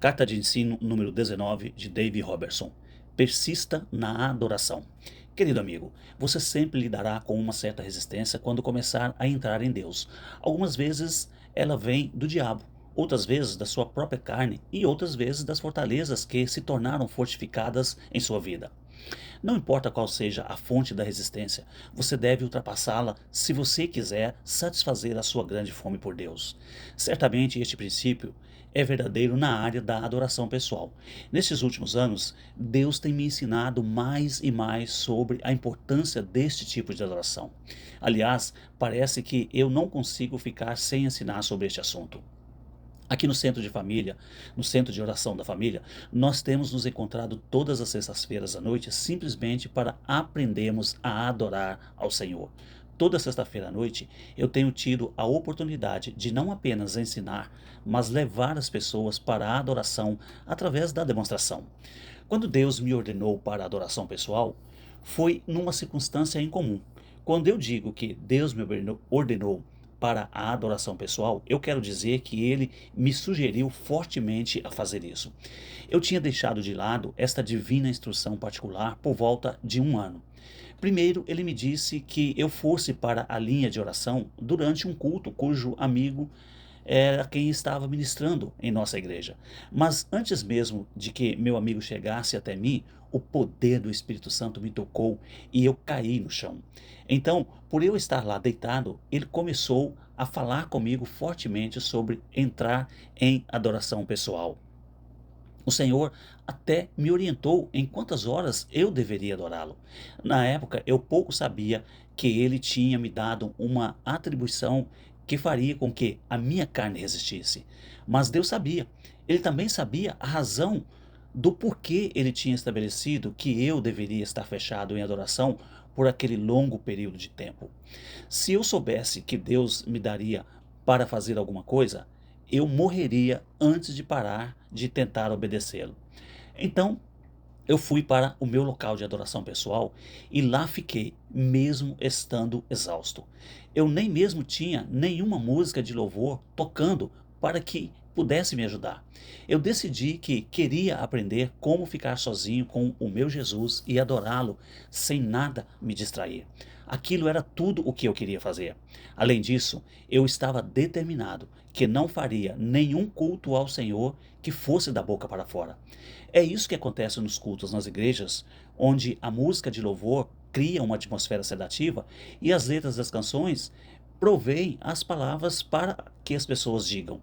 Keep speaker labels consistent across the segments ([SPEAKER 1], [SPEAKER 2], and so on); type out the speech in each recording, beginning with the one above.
[SPEAKER 1] Carta de ensino número 19 de Dave Robertson. Persista na adoração. Querido amigo, você sempre lidará com uma certa resistência quando começar a entrar em Deus. Algumas vezes ela vem do diabo, outras vezes da sua própria carne e outras vezes das fortalezas que se tornaram fortificadas em sua vida. Não importa qual seja a fonte da resistência, você deve ultrapassá-la se você quiser satisfazer a sua grande fome por Deus. Certamente este princípio é verdadeiro na área da adoração pessoal. Nestes últimos anos, Deus tem me ensinado mais e mais sobre a importância deste tipo de adoração. Aliás, parece que eu não consigo ficar sem ensinar sobre este assunto. Aqui no centro de família, no centro de oração da família, nós temos nos encontrado todas as sextas-feiras à noite simplesmente para aprendermos a adorar ao Senhor. Toda sexta-feira à noite eu tenho tido a oportunidade de não apenas ensinar, mas levar as pessoas para a adoração através da demonstração. Quando Deus me ordenou para a adoração pessoal, foi numa circunstância incomum. Quando eu digo que Deus me ordenou para a adoração pessoal, eu quero dizer que ele me sugeriu fortemente a fazer isso. Eu tinha deixado de lado esta divina instrução particular por volta de um ano. Primeiro, ele me disse que eu fosse para a linha de oração durante um culto cujo amigo era quem estava ministrando em nossa igreja. Mas antes mesmo de que meu amigo chegasse até mim, o poder do Espírito Santo me tocou e eu caí no chão. Então, por eu estar lá deitado, ele começou a falar comigo fortemente sobre entrar em adoração pessoal. O Senhor até me orientou em quantas horas eu deveria adorá-lo. Na época, eu pouco sabia que ele tinha me dado uma atribuição que faria com que a minha carne resistisse. Mas Deus sabia. Ele também sabia a razão do porquê ele tinha estabelecido que eu deveria estar fechado em adoração por aquele longo período de tempo. Se eu soubesse que Deus me daria para fazer alguma coisa, eu morreria antes de parar de tentar obedecê-lo. Então, eu fui para o meu local de adoração pessoal e lá fiquei, mesmo estando exausto. Eu nem mesmo tinha nenhuma música de louvor tocando para que pudesse me ajudar. Eu decidi que queria aprender como ficar sozinho com o meu Jesus e adorá-lo sem nada me distrair. Aquilo era tudo o que eu queria fazer. Além disso, eu estava determinado que não faria nenhum culto ao Senhor que fosse da boca para fora. É isso que acontece nos cultos nas igrejas, onde a música de louvor cria uma atmosfera sedativa e as letras das canções provêm as palavras para que as pessoas digam.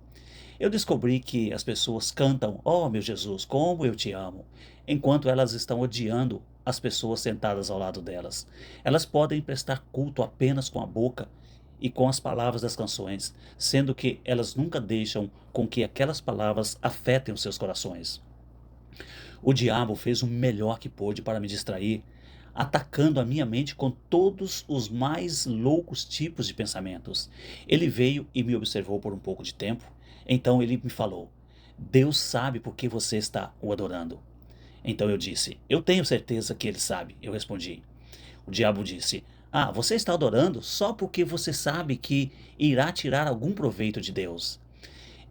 [SPEAKER 1] Eu descobri que as pessoas cantam "Oh, meu Jesus, como eu te amo", enquanto elas estão odiando as pessoas sentadas ao lado delas. Elas podem prestar culto apenas com a boca e com as palavras das canções, sendo que elas nunca deixam com que aquelas palavras afetem os seus corações. O diabo fez o melhor que pôde para me distrair, atacando a minha mente com todos os mais loucos tipos de pensamentos. Ele veio e me observou por um pouco de tempo. Então ele me falou: Deus sabe por que você está o adorando. Então eu disse: Eu tenho certeza que ele sabe. Eu respondi. O diabo disse: Ah, você está adorando só porque você sabe que irá tirar algum proveito de Deus.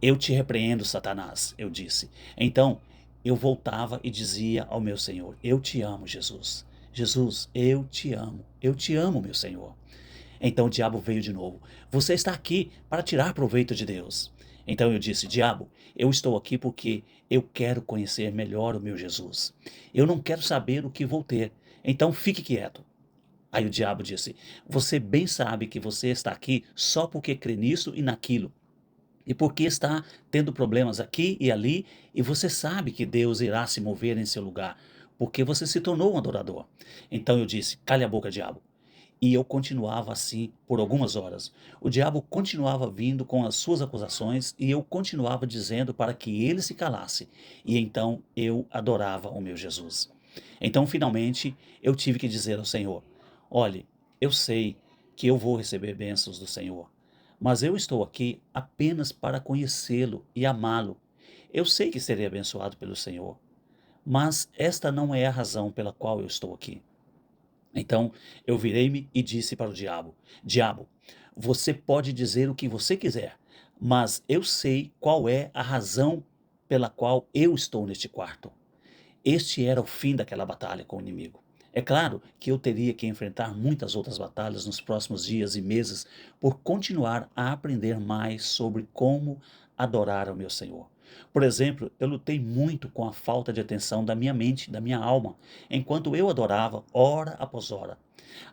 [SPEAKER 1] Eu te repreendo, Satanás, eu disse. Então eu voltava e dizia ao meu Senhor: Eu te amo, Jesus. Jesus, eu te amo. Eu te amo, meu Senhor. Então o diabo veio de novo. Você está aqui para tirar proveito de Deus. Então eu disse: Diabo, eu estou aqui porque eu quero conhecer melhor o meu Jesus. Eu não quero saber o que vou ter. Então fique quieto. Aí o diabo disse: Você bem sabe que você está aqui só porque crê nisso e naquilo. E porque está tendo problemas aqui e ali, e você sabe que Deus irá se mover em seu lugar, porque você se tornou um adorador. Então eu disse: Cale a boca, diabo. E eu continuava assim por algumas horas. O diabo continuava vindo com as suas acusações e eu continuava dizendo para que ele se calasse. E então eu adorava o meu Jesus. Então, finalmente, eu tive que dizer ao Senhor: Olhe, eu sei que eu vou receber bênçãos do Senhor, mas eu estou aqui apenas para conhecê-lo e amá-lo. Eu sei que serei abençoado pelo Senhor, mas esta não é a razão pela qual eu estou aqui. Então eu virei-me e disse para o diabo: Diabo, você pode dizer o que você quiser, mas eu sei qual é a razão pela qual eu estou neste quarto. Este era o fim daquela batalha com o inimigo. É claro que eu teria que enfrentar muitas outras batalhas nos próximos dias e meses por continuar a aprender mais sobre como adorar ao meu Senhor. Por exemplo, eu lutei muito com a falta de atenção da minha mente, da minha alma, enquanto eu adorava hora após hora.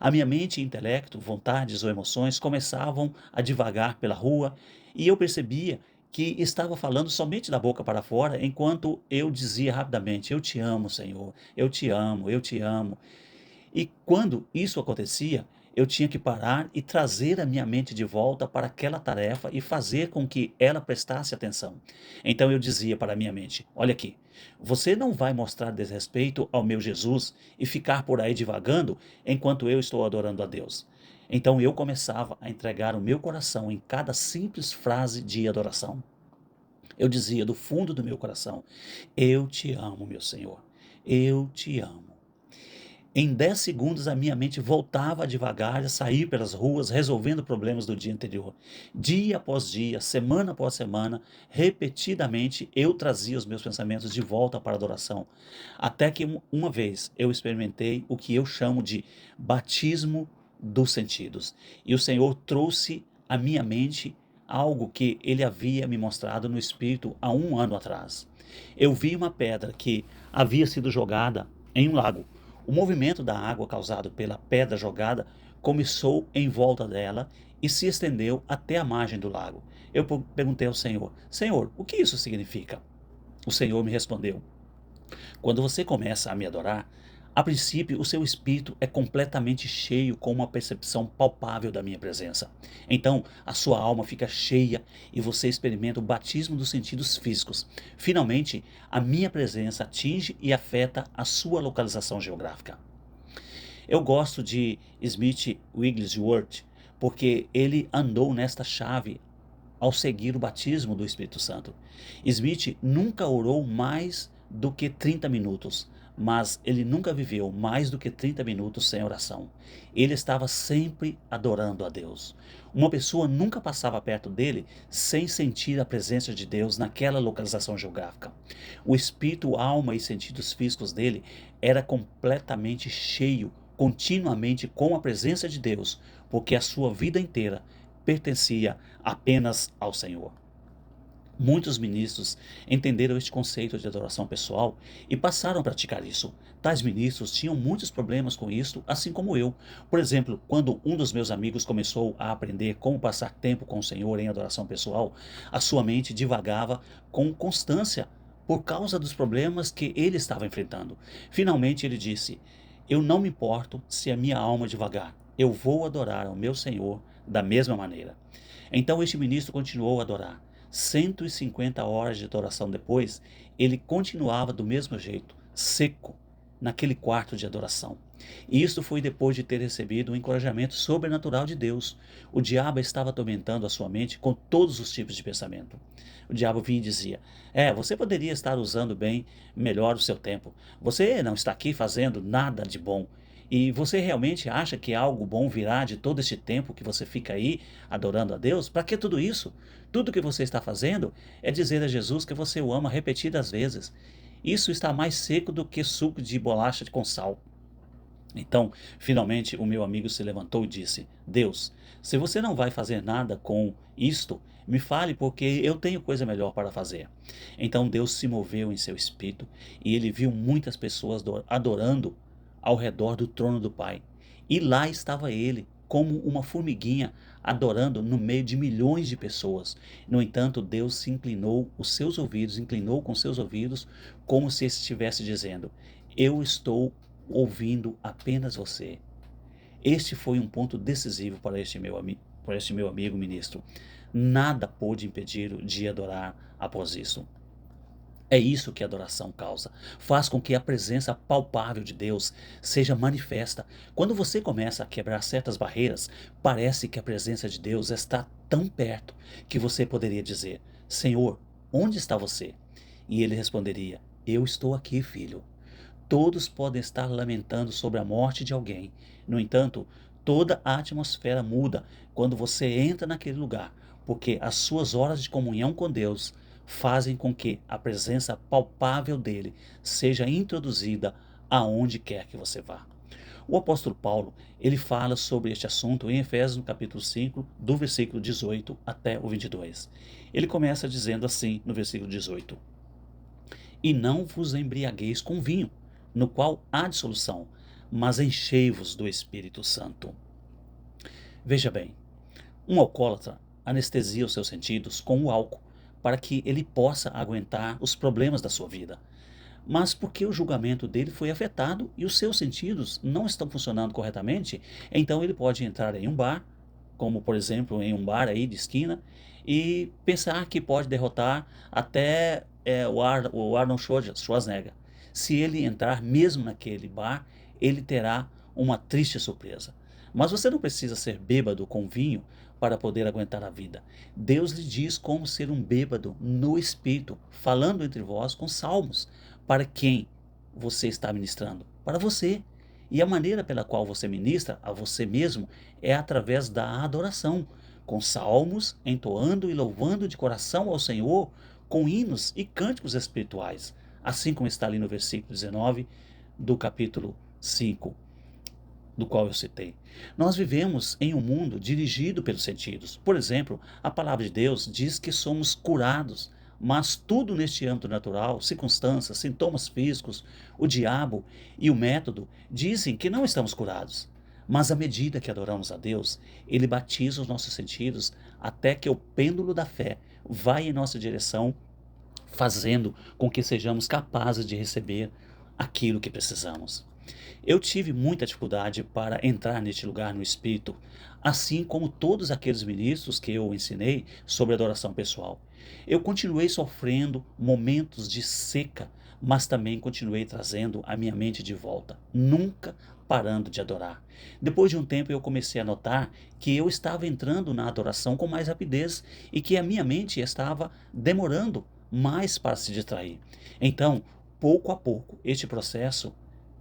[SPEAKER 1] A minha mente e intelecto, vontades ou emoções começavam a divagar pela rua e eu percebia que estava falando somente da boca para fora, enquanto eu dizia rapidamente: Eu te amo, Senhor, eu te amo, eu te amo. E quando isso acontecia, eu tinha que parar e trazer a minha mente de volta para aquela tarefa e fazer com que ela prestasse atenção. Então eu dizia para a minha mente: Olha aqui, você não vai mostrar desrespeito ao meu Jesus e ficar por aí divagando enquanto eu estou adorando a Deus. Então eu começava a entregar o meu coração em cada simples frase de adoração. Eu dizia do fundo do meu coração: Eu te amo, meu Senhor. Eu te amo. Em 10 segundos a minha mente voltava a devagar a sair pelas ruas resolvendo problemas do dia anterior. Dia após dia, semana após semana, repetidamente eu trazia os meus pensamentos de volta para a adoração. Até que uma vez eu experimentei o que eu chamo de batismo dos sentidos. E o Senhor trouxe à minha mente algo que ele havia me mostrado no Espírito há um ano atrás. Eu vi uma pedra que havia sido jogada em um lago. O movimento da água causado pela pedra jogada começou em volta dela e se estendeu até a margem do lago. Eu perguntei ao Senhor: Senhor, o que isso significa? O Senhor me respondeu: Quando você começa a me adorar, a princípio o seu espírito é completamente cheio com uma percepção palpável da minha presença. Então a sua alma fica cheia e você experimenta o batismo dos sentidos físicos. Finalmente, a minha presença atinge e afeta a sua localização geográfica. Eu gosto de Smith Wigglesworth porque ele andou nesta chave ao seguir o batismo do Espírito Santo. Smith nunca orou mais do que 30 minutos, mas ele nunca viveu mais do que 30 minutos sem oração. Ele estava sempre adorando a Deus. Uma pessoa nunca passava perto dele sem sentir a presença de Deus naquela localização geográfica. O espírito, alma e sentidos físicos dele era completamente cheio, continuamente com a presença de Deus, porque a sua vida inteira pertencia apenas ao Senhor. Muitos ministros entenderam este conceito de adoração pessoal e passaram a praticar isso. Tais ministros tinham muitos problemas com isso, assim como eu. Por exemplo, quando um dos meus amigos começou a aprender como passar tempo com o Senhor em adoração pessoal, a sua mente divagava com constância por causa dos problemas que ele estava enfrentando. Finalmente ele disse: Eu não me importo se a minha alma divagar. Eu vou adorar ao meu Senhor da mesma maneira. Então este ministro continuou a adorar. 150 horas de adoração depois, ele continuava do mesmo jeito, seco, naquele quarto de adoração. E isso foi depois de ter recebido um encorajamento sobrenatural de Deus. O diabo estava atormentando a sua mente com todos os tipos de pensamento. O diabo vinha e dizia: você poderia estar usando bem, melhor o seu tempo. Você não está aqui fazendo nada de bom. E você realmente acha que algo bom virá de todo este tempo que você fica aí adorando a Deus? Para que tudo isso? Tudo que você está fazendo é dizer a Jesus que você o ama repetidas vezes. Isso está mais seco do que suco de bolacha com sal. Então, finalmente, o meu amigo se levantou e disse: Deus, se você não vai fazer nada com isto, me fale, porque eu tenho coisa melhor para fazer. Então Deus se moveu em seu espírito e ele viu muitas pessoas adorando ao redor do trono do Pai. E lá estava ele, como uma formiguinha, adorando no meio de milhões de pessoas. No entanto, Deus se inclinou os seus ouvidos, inclinou com seus ouvidos, como se estivesse dizendo: Eu estou ouvindo apenas você. Este foi um ponto decisivo para este meu amigo ministro. Nada pôde impedi-lo de adorar após isso. É isso que a adoração causa. Faz com que a presença palpável de Deus seja manifesta. Quando você começa a quebrar certas barreiras, parece que a presença de Deus está tão perto que você poderia dizer: Senhor, onde está você? E ele responderia: Eu estou aqui, filho. Todos podem estar lamentando sobre a morte de alguém. No entanto, toda a atmosfera muda quando você entra naquele lugar, porque as suas horas de comunhão com Deus fazem com que a presença palpável dele seja introduzida aonde quer que você vá. O apóstolo Paulo, ele fala sobre este assunto em Efésios, no capítulo 5, do versículo 18 até o 22. Ele começa dizendo assim, no versículo 18: E não vos embriagueis com vinho, no qual há dissolução, mas enchei-vos do Espírito Santo. Veja bem, um alcoólatra anestesia os seus sentidos com o álcool, para que ele possa aguentar os problemas da sua vida. Mas porque o julgamento dele foi afetado e os seus sentidos não estão funcionando corretamente, então ele pode entrar em um bar, como por exemplo em um bar aí de esquina, e pensar que pode derrotar até o Arnold Schwarzenegger. Se ele entrar mesmo naquele bar, ele terá uma triste surpresa. Mas você não precisa ser bêbado com vinho para poder aguentar a vida. Deus lhe diz como ser um bêbado no Espírito, falando entre vós com salmos. Para quem você está ministrando? Para você. E a maneira pela qual você ministra a você mesmo é através da adoração, com salmos, entoando e louvando de coração ao Senhor, com hinos e cânticos espirituais, assim como está ali no versículo 19 do capítulo 5, do qual eu citei. Nós vivemos em um mundo dirigido pelos sentidos. Por exemplo, a palavra de Deus diz que somos curados, mas tudo neste âmbito natural, circunstâncias, sintomas físicos, o diabo e o método dizem que não estamos curados. Mas à medida que adoramos a Deus, Ele batiza os nossos sentidos até que o pêndulo da fé vai em nossa direção, fazendo com que sejamos capazes de receber aquilo que precisamos. Eu tive muita dificuldade para entrar neste lugar no Espírito, assim como todos aqueles ministros que eu ensinei sobre adoração pessoal. Eu continuei sofrendo momentos de seca, mas também continuei trazendo a minha mente de volta, nunca parando de adorar. Depois de um tempo eu comecei a notar que eu estava entrando na adoração com mais rapidez e que a minha mente estava demorando mais para se distrair. Então, pouco a pouco, este processo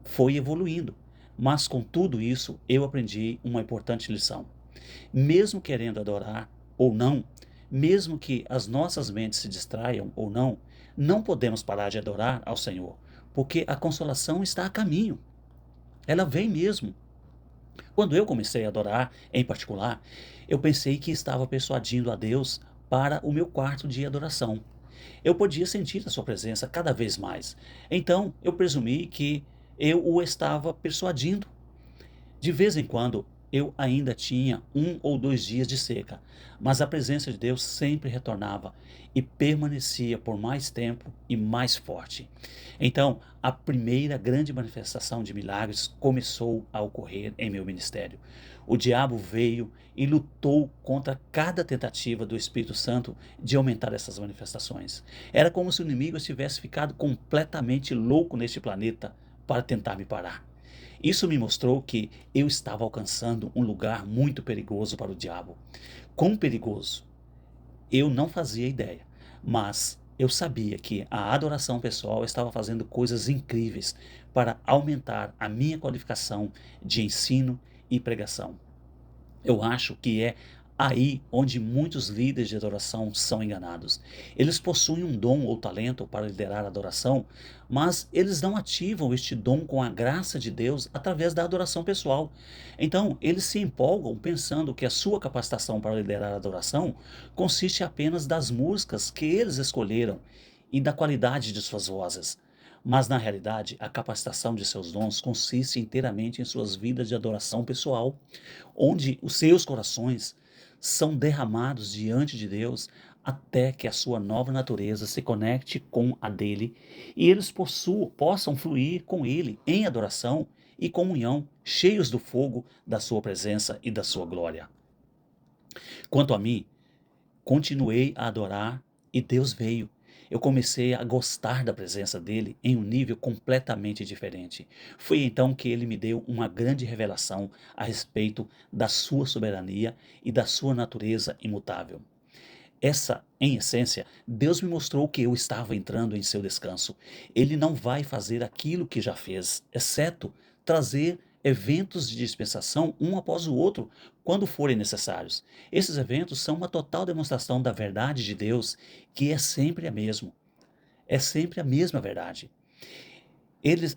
[SPEAKER 1] foi evoluindo. Mas com tudo isso, eu aprendi uma importante lição. Mesmo querendo adorar ou não, mesmo que as nossas mentes se distraiam ou não, não podemos parar de adorar ao Senhor, porque a consolação está a caminho. Ela vem mesmo. Quando eu comecei a adorar, em particular, eu pensei que estava persuadindo a Deus para o meu quarto de adoração. Eu podia sentir a sua presença cada vez mais. Então, eu presumi que eu o estava persuadindo. De vez em quando, eu ainda tinha 1 ou 2 dias de seca, mas a presença de Deus sempre retornava e permanecia por mais tempo e mais forte. Então, a primeira grande manifestação de milagres começou a ocorrer em meu ministério. O diabo veio e lutou contra cada tentativa do Espírito Santo de aumentar essas manifestações. Era como se o inimigo tivesse ficado completamente louco neste planeta para tentar me parar. Isso me mostrou que eu estava alcançando um lugar muito perigoso para o diabo. Quão perigoso? Eu não fazia ideia, mas eu sabia que a adoração pessoal estava fazendo coisas incríveis para aumentar a minha qualificação de ensino e pregação. Eu acho que é aí onde muitos líderes de adoração são enganados. Eles possuem um dom ou talento para liderar a adoração, mas eles não ativam este dom com a graça de Deus através da adoração pessoal. Então, eles se empolgam pensando que a sua capacitação para liderar a adoração consiste apenas das músicas que eles escolheram e da qualidade de suas vozes. Mas, na realidade, a capacitação de seus dons consiste inteiramente em suas vidas de adoração pessoal, onde os seus corações são derramados diante de Deus até que a sua nova natureza se conecte com a dele e eles possam fluir com ele em adoração e comunhão, cheios do fogo da sua presença e da sua glória. Quanto a mim, continuei a adorar e Deus veio. Eu comecei a gostar da presença dele em um nível completamente diferente. Foi então que ele me deu uma grande revelação a respeito da sua soberania e da sua natureza imutável. Essa, em essência, Deus me mostrou que eu estava entrando em seu descanso. Ele não vai fazer aquilo que já fez, exceto trazer eventos de dispensação um após o outro, quando forem necessários. Esses eventos são uma total demonstração da verdade de Deus, que é sempre a mesma. É sempre a mesma verdade.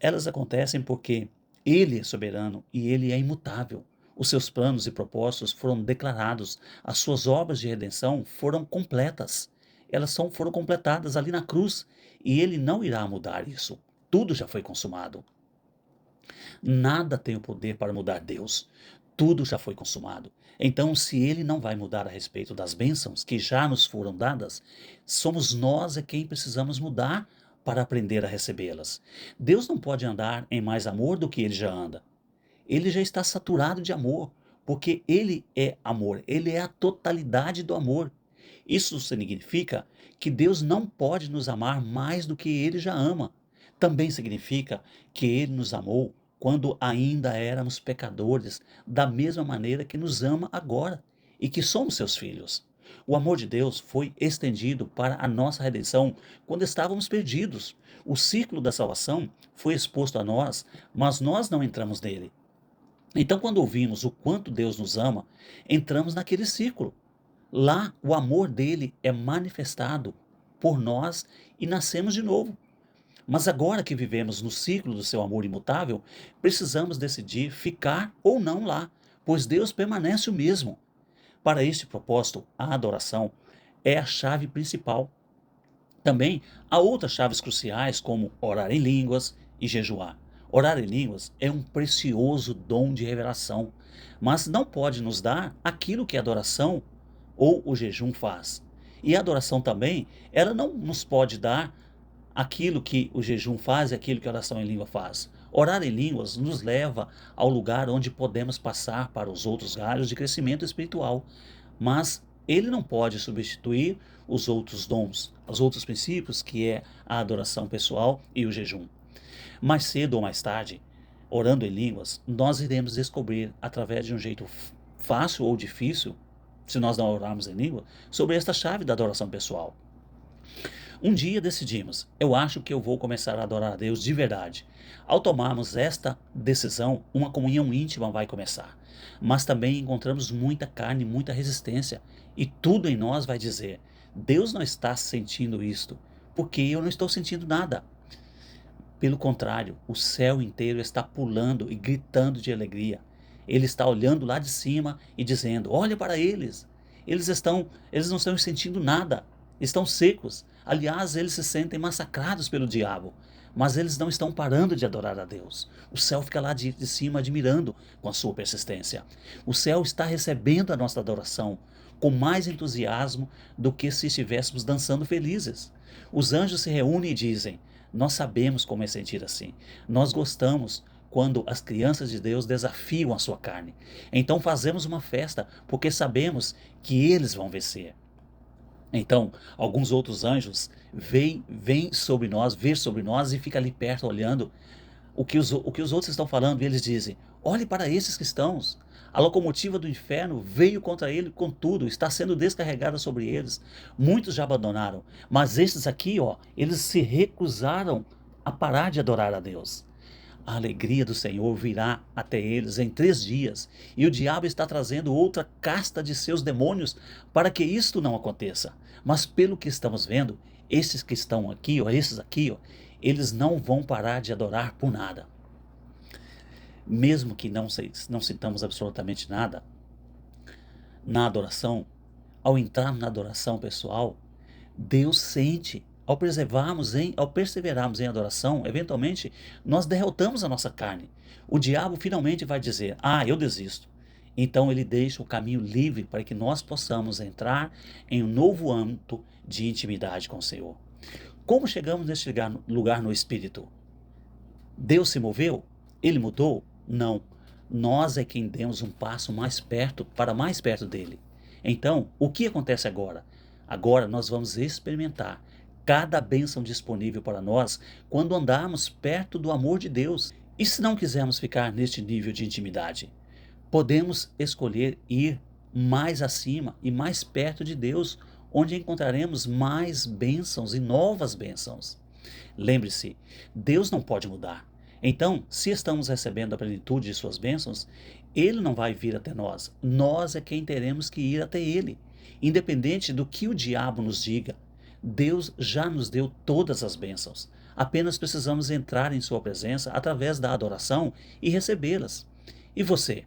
[SPEAKER 1] Elas acontecem porque Ele é soberano e Ele é imutável. Os seus planos e propósitos foram declarados, as suas obras de redenção foram completas. Foram completadas ali na cruz e Ele não irá mudar isso. Tudo já foi consumado. Nada tem o poder para mudar Deus. Tudo já foi consumado. Então, se Ele não vai mudar a respeito das bênçãos que já nos foram dadas, somos nós quem precisamos mudar para aprender a recebê-las. Deus não pode andar em mais amor do que Ele já anda. Ele já está saturado de amor, porque Ele é amor. Ele é a totalidade do amor. Isso significa que Deus não pode nos amar mais do que Ele já ama. Também significa que Ele nos amou quando ainda éramos pecadores, da mesma maneira que nos ama agora e que somos seus filhos. O amor de Deus foi estendido para a nossa redenção quando estávamos perdidos. O ciclo da salvação foi exposto a nós, mas nós não entramos nele. Então, quando ouvimos o quanto Deus nos ama, entramos naquele ciclo. Lá, o amor dele é manifestado por nós e nascemos de novo. Mas agora que vivemos no ciclo do seu amor imutável, precisamos decidir ficar ou não lá, pois Deus permanece o mesmo. Para este propósito, a adoração é a chave principal. Também há outras chaves cruciais, como orar em línguas e jejuar. Orar em línguas é um precioso dom de revelação, mas não pode nos dar aquilo que a adoração ou o jejum faz. E a adoração também, ela não nos pode dar aquilo que o jejum faz e aquilo que a oração em língua faz. Orar em línguas nos leva ao lugar onde podemos passar para os outros galhos de crescimento espiritual, mas ele não pode substituir os outros dons, os outros princípios, que é a adoração pessoal e o jejum. Mais cedo ou mais tarde, orando em línguas, nós iremos descobrir, através de um jeito fácil ou difícil, se nós não orarmos em língua, sobre esta chave da adoração pessoal. Um dia decidimos, eu acho que eu vou começar a adorar a Deus de verdade. Ao tomarmos esta decisão, uma comunhão íntima vai começar. Mas também encontramos muita carne, muita resistência. E tudo em nós vai dizer, Deus não está sentindo isto, porque eu não estou sentindo nada. Pelo contrário, o céu inteiro está pulando e gritando de alegria. Ele está olhando lá de cima e dizendo, olha para eles. Eles não estão sentindo nada. Estão secos. Aliás, eles se sentem massacrados pelo diabo. Mas eles não estão parando de adorar a Deus. O céu fica lá de cima admirando com a sua persistência. O céu está recebendo a nossa adoração com mais entusiasmo do que se estivéssemos dançando felizes. Os anjos se reúnem e dizem, nós sabemos como é sentir assim. Nós gostamos quando as crianças de Deus desafiam a sua carne. Então fazemos uma festa porque sabemos que eles vão vencer. Então, alguns outros anjos vêm sobre nós, ver sobre nós e fica ali perto olhando o que os outros estão falando e eles dizem, olhe para esses cristãos, a locomotiva do inferno veio contra ele com tudo, está sendo descarregada sobre eles, muitos já abandonaram, mas esses aqui, eles se recusaram a parar de adorar a Deus. A alegria do Senhor virá até eles em 3 dias, e o diabo está trazendo outra casta de seus demônios para que isto não aconteça. Mas pelo que estamos vendo, esses que estão aqui, esses aqui, eles não vão parar de adorar por nada. Mesmo que não sintamos absolutamente nada na adoração, ao entrar na adoração pessoal, Deus sente. Ao perseverarmos em adoração, eventualmente nós derrotamos a nossa carne. O diabo finalmente vai dizer, eu desisto. Então ele deixa o caminho livre para que nós possamos entrar em um novo âmbito de intimidade com o Senhor. Como chegamos neste lugar no Espírito? Deus se moveu? Ele mudou? Não. Nós é quem demos um passo mais perto, para mais perto dele. Então, o que acontece agora? Agora nós vamos experimentar cada bênção disponível para nós quando andarmos perto do amor de Deus. E se não quisermos ficar neste nível de intimidade, podemos escolher ir mais acima e mais perto de Deus, onde encontraremos mais bênçãos e novas bênçãos. Lembre-se, Deus não pode mudar. Então, se estamos recebendo a plenitude de suas bênçãos, ele não vai vir até nós. Nós é quem teremos que ir até ele. Independente do que o diabo nos diga, Deus já nos deu todas as bênçãos. Apenas precisamos entrar em sua presença através da adoração e recebê-las. E você?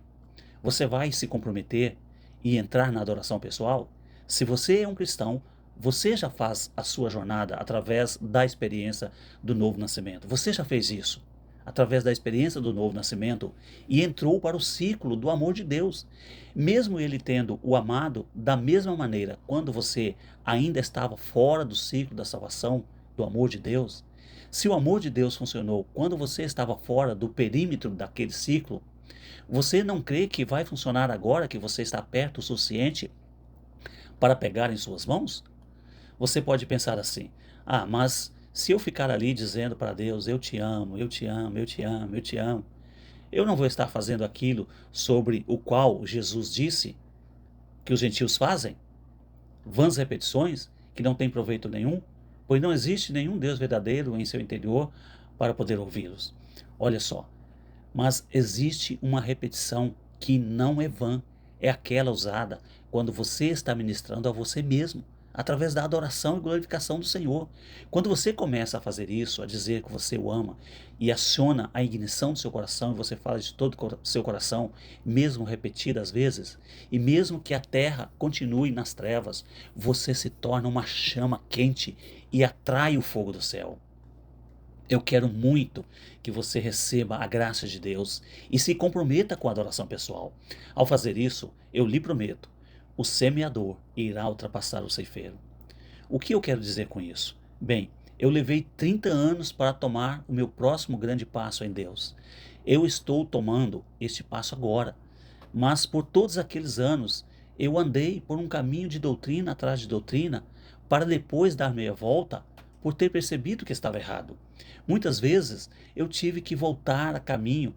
[SPEAKER 1] Você vai se comprometer e entrar na adoração pessoal? Se você é um cristão, você já faz a sua jornada através da experiência do novo nascimento. Você já fez isso através da experiência do novo nascimento e entrou para o ciclo do amor de Deus. Mesmo ele tendo o amado da mesma maneira quando você ainda estava fora do ciclo da salvação, do amor de Deus, se o amor de Deus funcionou quando você estava fora do perímetro daquele ciclo, você não crê que vai funcionar agora que você está perto o suficiente para pegar em suas mãos? Você pode pensar assim: ah, mas se eu ficar ali dizendo para Deus, eu te amo, eu te amo, eu te amo, eu te amo, eu não vou estar fazendo aquilo sobre o qual Jesus disse que os gentios fazem? Vãs repetições que não têm proveito nenhum, pois não existe nenhum Deus verdadeiro em seu interior para poder ouvi-los. Olha só, mas existe uma repetição que não é vã, é aquela usada quando você está ministrando a você mesmo, através da adoração e glorificação do Senhor. Quando você começa a fazer isso, a dizer que você o ama e aciona a ignição do seu coração e você fala de todo o seu coração, mesmo repetidas vezes, e mesmo que a terra continue nas trevas, você se torna uma chama quente e atrai o fogo do céu. Eu quero muito que você receba a graça de Deus e se comprometa com a adoração pessoal. Ao fazer isso, eu lhe prometo, o semeador irá ultrapassar o ceifeiro. O que eu quero dizer com isso? Bem, eu levei 30 anos para tomar o meu próximo grande passo em Deus. Eu estou tomando este passo agora, mas por todos aqueles anos eu andei por um caminho de doutrina atrás de doutrina para depois dar meia volta por ter percebido que estava errado. Muitas vezes eu tive que voltar a caminho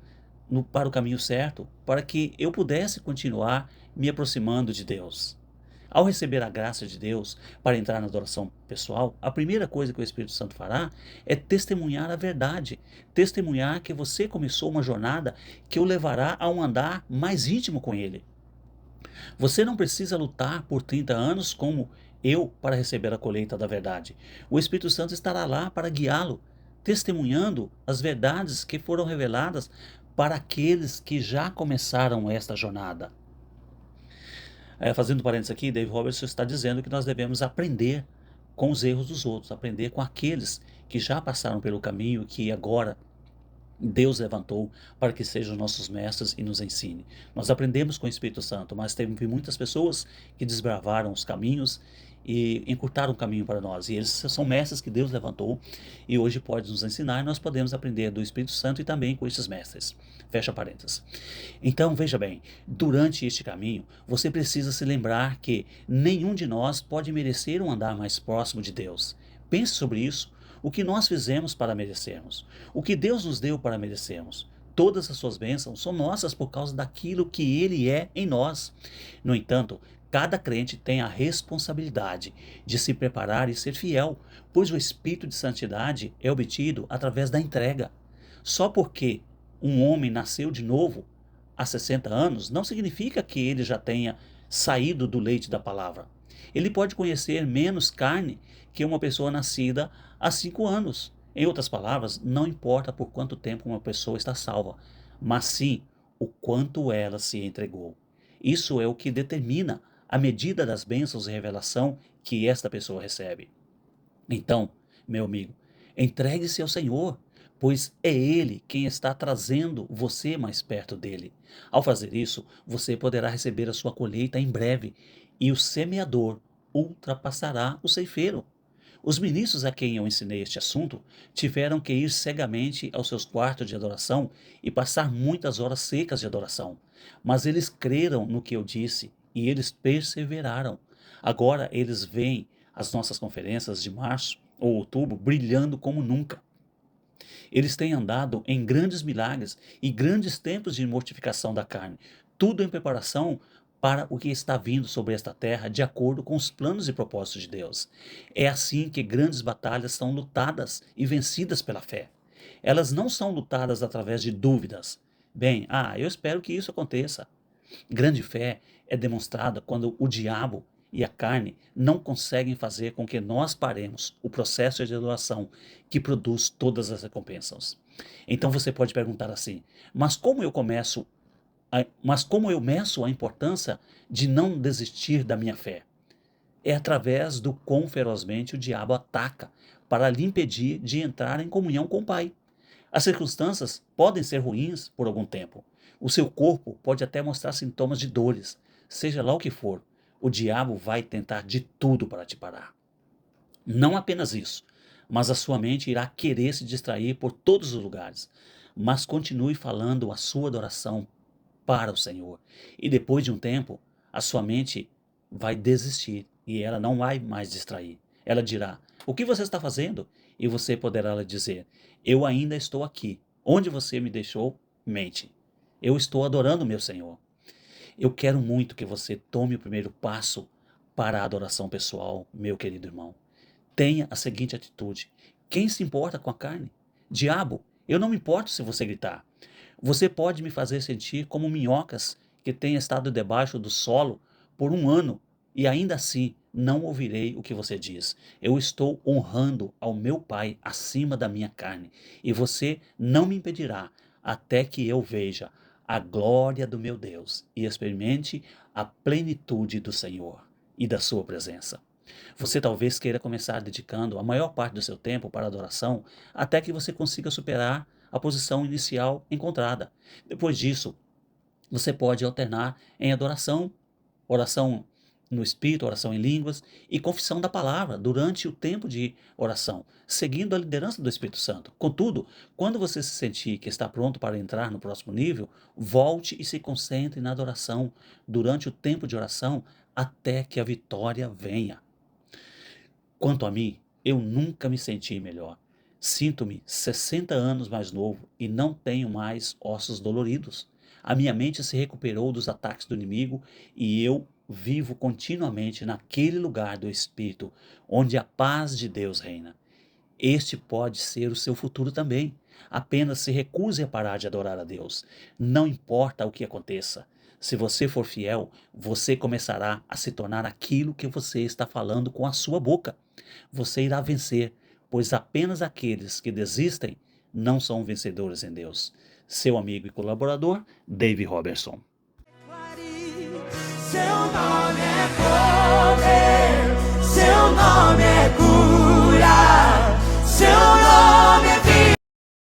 [SPEAKER 1] para o caminho certo para que eu pudesse continuar me aproximando de Deus. Ao receber a graça de Deus para entrar na adoração pessoal, a primeira coisa que o Espírito Santo fará é testemunhar a verdade, testemunhar que você começou uma jornada que o levará a um andar mais íntimo com Ele. Você não precisa lutar por 30 anos como eu para receber a colheita da verdade. O Espírito Santo estará lá para guiá-lo, testemunhando as verdades que foram reveladas para aqueles que já começaram esta jornada. Fazendo parênteses aqui, Dave Robertson está dizendo que nós devemos aprender com os erros dos outros, aprender com aqueles que já passaram pelo caminho que agora Deus levantou para que sejam nossos mestres e nos ensine. Nós aprendemos com o Espírito Santo, mas teve muitas pessoas que desbravaram os caminhos e encurtaram o caminho para nós. E eles são mestres que Deus levantou e hoje pode nos ensinar e nós podemos aprender do Espírito Santo e também com esses mestres. Fecha parênteses. Então, veja bem, durante este caminho, você precisa se lembrar que nenhum de nós pode merecer um andar mais próximo de Deus. Pense sobre isso. O que nós fizemos para merecermos? O que Deus nos deu para merecermos? Todas as suas bênçãos são nossas por causa daquilo que Ele é em nós. No entanto, cada crente tem a responsabilidade de se preparar e ser fiel, pois o espírito de santidade é obtido através da entrega. Só porque um homem nasceu de novo há 60 anos, não significa que ele já tenha saído do leite da palavra. Ele pode conhecer menos carne que uma pessoa nascida há 5 anos. Em outras palavras, não importa por quanto tempo uma pessoa está salva, mas sim o quanto ela se entregou. Isso é o que determina a medida das bênçãos e revelação que esta pessoa recebe. Então, meu amigo, entregue-se ao Senhor, pois é Ele quem está trazendo você mais perto dele. Ao fazer isso, você poderá receber a sua colheita em breve, e o semeador ultrapassará o ceifeiro. Os ministros a quem eu ensinei este assunto tiveram que ir cegamente aos seus quartos de adoração e passar muitas horas secas de adoração. Mas eles creram no que eu disse e eles perseveraram. Agora eles veem as nossas conferências de março ou outubro brilhando como nunca. Eles têm andado em grandes milagres e grandes tempos de mortificação da carne, tudo em preparação para o que está vindo sobre esta terra de acordo com os planos e propósitos de Deus. É assim que grandes batalhas são lutadas e vencidas pela fé. Elas não são lutadas através de dúvidas. Bem, eu espero que isso aconteça. Grande fé é demonstrada quando o diabo e a carne não conseguem fazer com que nós paremos o processo de adoração que produz todas as recompensas. Então você pode perguntar assim: mas como eu começo mas como eu meço a importância de não desistir da minha fé? É através do quão ferozmente o diabo ataca para lhe impedir de entrar em comunhão com o Pai. As circunstâncias podem ser ruins por algum tempo. O seu corpo pode até mostrar sintomas de dores. Seja lá o que for, o diabo vai tentar de tudo para te parar. Não apenas isso, mas a sua mente irá querer se distrair por todos os lugares. Mas continue falando a sua adoração para o Senhor. E depois de um tempo, a sua mente vai desistir e ela não vai mais distrair. Ela dirá: o que você está fazendo? E você poderá lhe dizer: eu ainda estou aqui. Onde você me deixou, mente. Eu estou adorando meu Senhor. Eu quero muito que você tome o primeiro passo para a adoração pessoal, meu querido irmão. Tenha a seguinte atitude: quem se importa com a carne? Diabo, eu não me importo se você gritar. Você pode me fazer sentir como minhocas que têm estado debaixo do solo por um ano e ainda assim não ouvirei o que você diz. Eu estou honrando ao meu Pai acima da minha carne e você não me impedirá até que eu veja a glória do meu Deus e experimente a plenitude do Senhor e da sua presença. Você talvez queira começar dedicando a maior parte do seu tempo para a adoração até que você consiga superar a posição inicial encontrada. Depois disso, você pode alternar em adoração, oração no Espírito, oração em línguas e confissão da palavra durante o tempo de oração, seguindo a liderança do Espírito Santo. Contudo, quando você se sentir que está pronto para entrar no próximo nível, volte e se concentre na adoração durante o tempo de oração até que a vitória venha. Quanto a mim, eu nunca me senti melhor. Sinto-me 60 anos mais novo e não tenho mais ossos doloridos. A minha mente se recuperou dos ataques do inimigo e eu vivo continuamente naquele lugar do Espírito onde a paz de Deus reina. Este pode ser o seu futuro também. Apenas se recuse a parar de adorar a Deus. Não importa o que aconteça. Se você for fiel, você começará a se tornar aquilo que você está falando com a sua boca. Você irá vencer, pois apenas aqueles que desistem não são vencedores em Deus. Seu amigo e colaborador, Dave Robertson.
[SPEAKER 2] Seu nome é poder, seu nome é cura, seu nome